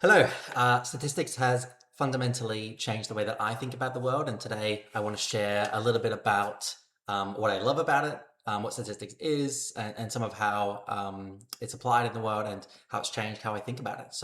Hello. Statistics has fundamentally changed the way that I think about the world, and today I want to share a little bit about what I love about it, what statistics is, and some of how it's applied in the world and how it's changed how I think about it.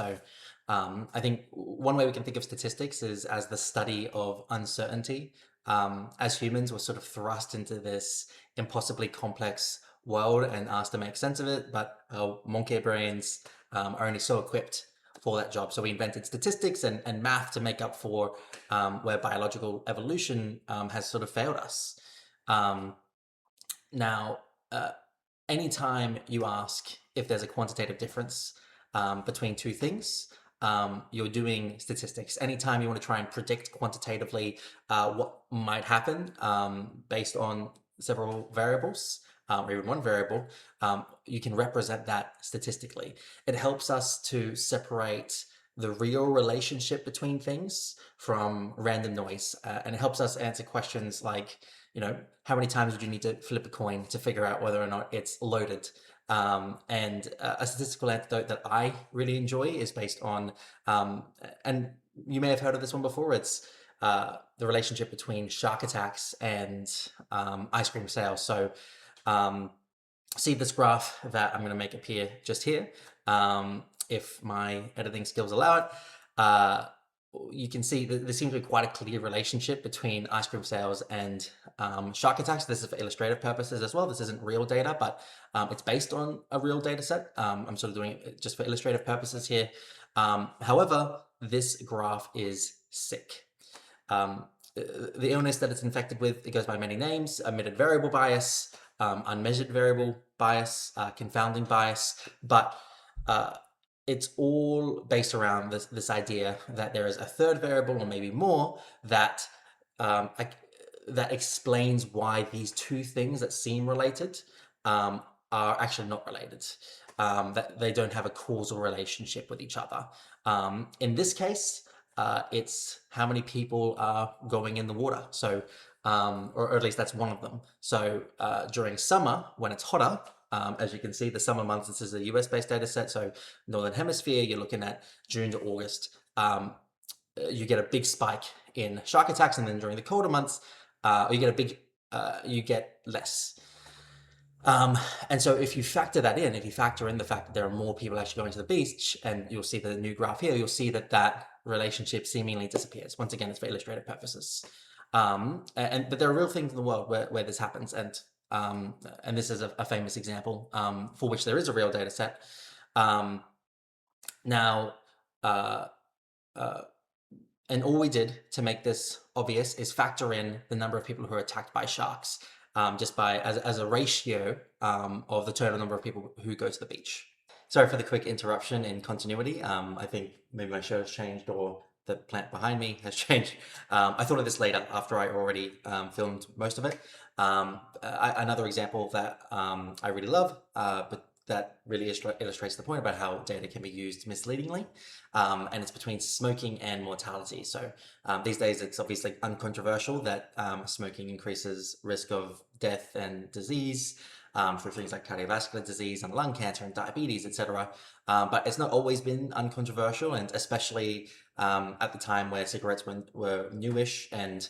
I think one way we can think of statistics is as the study of uncertainty. As humans, we're sort of thrust into this impossibly complex world and asked to make sense of it, but our monkey brains are only so equipped for that job. So we invented statistics and math to make up for where biological evolution has sort of failed us. Um, now, uh, anytime you ask if there's a quantitative difference between two things, you're doing statistics. Anytime you want to try and predict quantitatively what might happen based on several variables, or even one variable, you can represent that statistically. It helps us to separate the real relationship between things from random noise. And it helps us answer questions like, how many times would you need to flip a coin to figure out whether or not it's loaded? And a statistical anecdote that I really enjoy is based on, and you may have heard of this one before, it's the relationship between shark attacks and ice cream sales. Um, See this graph that I'm going to make appear just here. If my editing skills allow it, uh, you can see that there seems to be quite a clear relationship between ice cream sales and shark attacks. This is for illustrative purposes as well. This isn't real data, but it's based on a real data set. I'm sort of doing it just for illustrative purposes here. However, this graph is sick. Um, the illness that it's infected with, it goes by many names: admitted variable bias, unmeasured variable bias, confounding bias, but uh, it's all based around this idea that there is a third variable or maybe more that um, that explains why these two things that seem related um, are actually not related. That they don't have a causal relationship with each other. In this case, it's how many people are going in the water. Or at least that's one of them. During summer, when it's hotter, as you can see, the summer months, this is a US-based data set. So Northern Hemisphere, you're looking at June to August. You get a big spike in shark attacks, and then during the colder months, you get less. And so if you factor that in, if you factor in the fact that there are more people actually going to the beach, and you'll see the new graph here, you'll see that that relationship seemingly disappears. Once again, it's for illustrative purposes. But there are real things in the world where this happens, and this is a famous example for which there is a real data set. Um, now, uh, uh, and all we did to make this obvious is factor in the number of people who are attacked by sharks, just by as a ratio of the total number of people who go to the beach. Sorry for the quick interruption in continuity. I think maybe my show has changed or the plant behind me has changed. I thought of this later after I already filmed most of it. Another example that I really love, but that really illustrates the point about how data can be used misleadingly, and it's between smoking and mortality. These days, it's obviously uncontroversial that smoking increases risk of death and disease for things like cardiovascular disease and lung cancer and diabetes, etc. But it's not always been uncontroversial, and especially at the time where cigarettes were newish and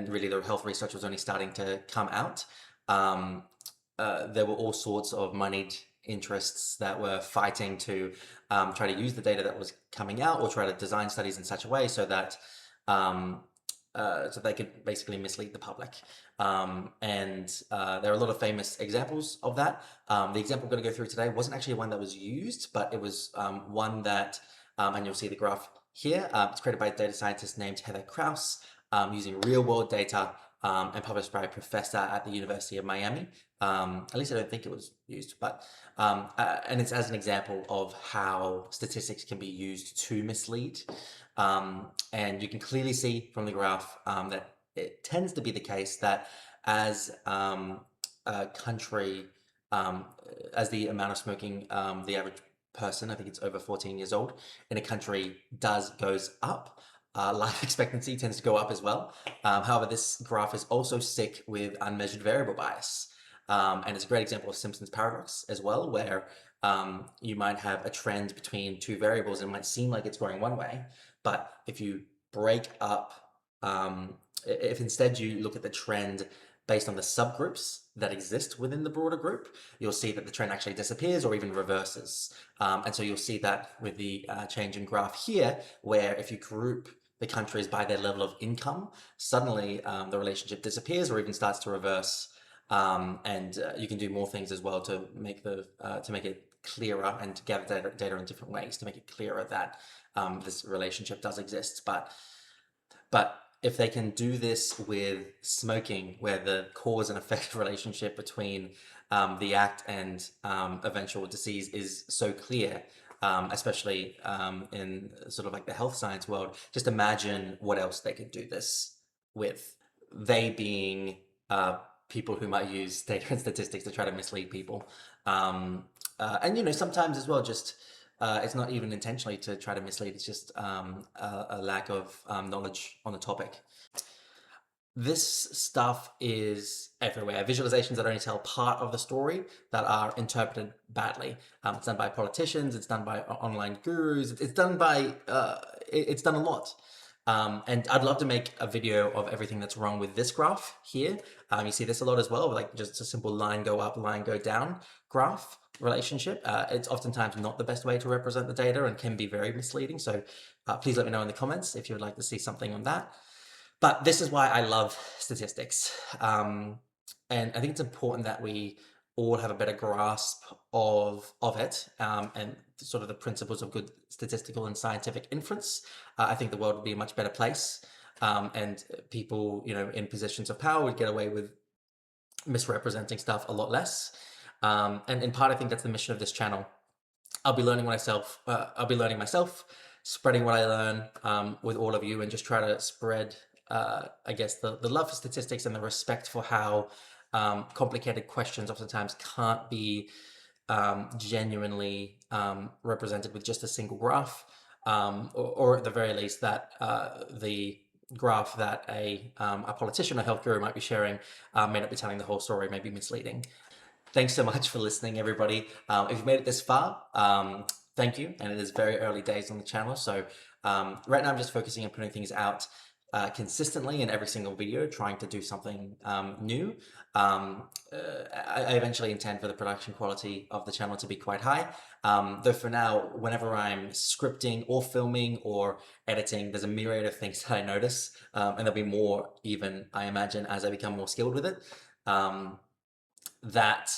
really the health research was only starting to come out. There were all sorts of moneyed interests that were fighting to try to use the data that was coming out or try to design studies in such a way um, so they could basically mislead the public. There are a lot of famous examples of that. The example I'm going to go through today wasn't actually one that was used, but it was one that, and you'll see the graph here, it's created by a data scientist named Heather Kraus using real world data and published by a professor at the University of Miami. At least I don't think it was used, and it's as an example of how statistics can be used to mislead. And you can clearly see from the graph that it tends to be the case that as a country, as the amount of smoking, the average person, I think it's over 14 years old, in a country goes up. Life expectancy tends to go up as well. However, this graph is also sick with unmeasured variable bias. And it's a great example of Simpson's paradox as well, where you might have a trend between two variables and it might seem like it's going one way, but if you break up, if instead you look at the trend based on the subgroups that exist within the broader group, you'll see that the trend actually disappears or even reverses. And so you'll see that with the change in graph here, where if you group the countries by their level of income, suddenly the relationship disappears or even starts to reverse. And you can do more things as well to make it clearer and to gather data in different ways to make it clearer that this relationship does exist. But if they can do this with smoking, where the cause and effect relationship between the act and eventual disease is so clear, especially in sort of like the health science world, just imagine what else they could do this with. They being people who might use data and statistics to try to mislead people. And sometimes as well, just it's not even intentionally to try to mislead, it's just a lack of knowledge on the topic. This stuff is everywhere. Visualizations that only tell part of the story that are interpreted badly. It's done by politicians, it's done by online gurus, it's done by, it's done a lot. And I'd love to make a video of everything that's wrong with this graph here. You see this a lot as well, like just a simple line go up, line go down graph relationship. It's oftentimes not the best way to represent the data and can be very misleading. So please let me know in the comments if you would like to see something on that. But this is why I love statistics. And I think it's important that we all have a better grasp of it and sort of the principles of good statistical and scientific inference. I think the world would be a much better place. And people, in positions of power would get away with misrepresenting stuff a lot less. And in part, I think that's the mission of this channel. I'll be learning myself, spreading what I learn with all of you, and just try to spread, I guess, the love for statistics and the respect for how complicated questions oftentimes can't be genuinely represented with just a single graph, or at the very least that the graph that a politician or health guru might be sharing may not be telling the whole story, may be misleading. Thanks so much for listening, everybody. If you've made it this far, thank you. And it is very early days on the channel. So right now I'm just focusing on putting things out consistently in every single video, trying to do something new. I eventually intend for the production quality of the channel to be quite high. Though for now, whenever I'm scripting or filming or editing, there's a myriad of things that I notice. And there'll be more even, I imagine, as I become more skilled with it. That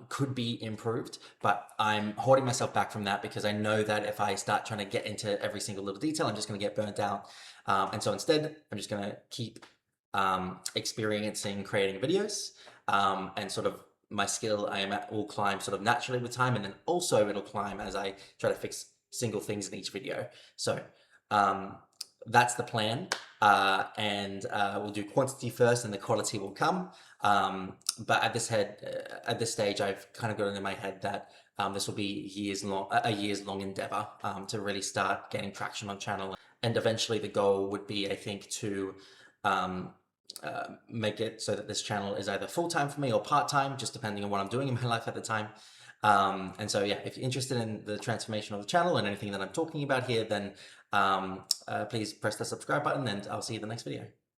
could be improved, but I'm holding myself back from that because I know that if I start trying to get into every single little detail, I'm just going to get burnt out. And so instead, I'm just going to keep experiencing creating videos, and sort of my skill will climb sort of naturally with time, and then also it'll climb as I try to fix single things in each video. So that's the plan, and we'll do quantity first and the quality will come. But at this stage, I've kind of got it in my head that this will be a years long endeavor to really start getting traction on channel. And eventually the goal would be, I think, to make it so that this channel is either full-time for me or part-time, just depending on what I'm doing in my life at the time. And so, yeah, if you're interested in the transformation of the channel and anything that I'm talking about here, then please press the subscribe button and I'll see you in the next video.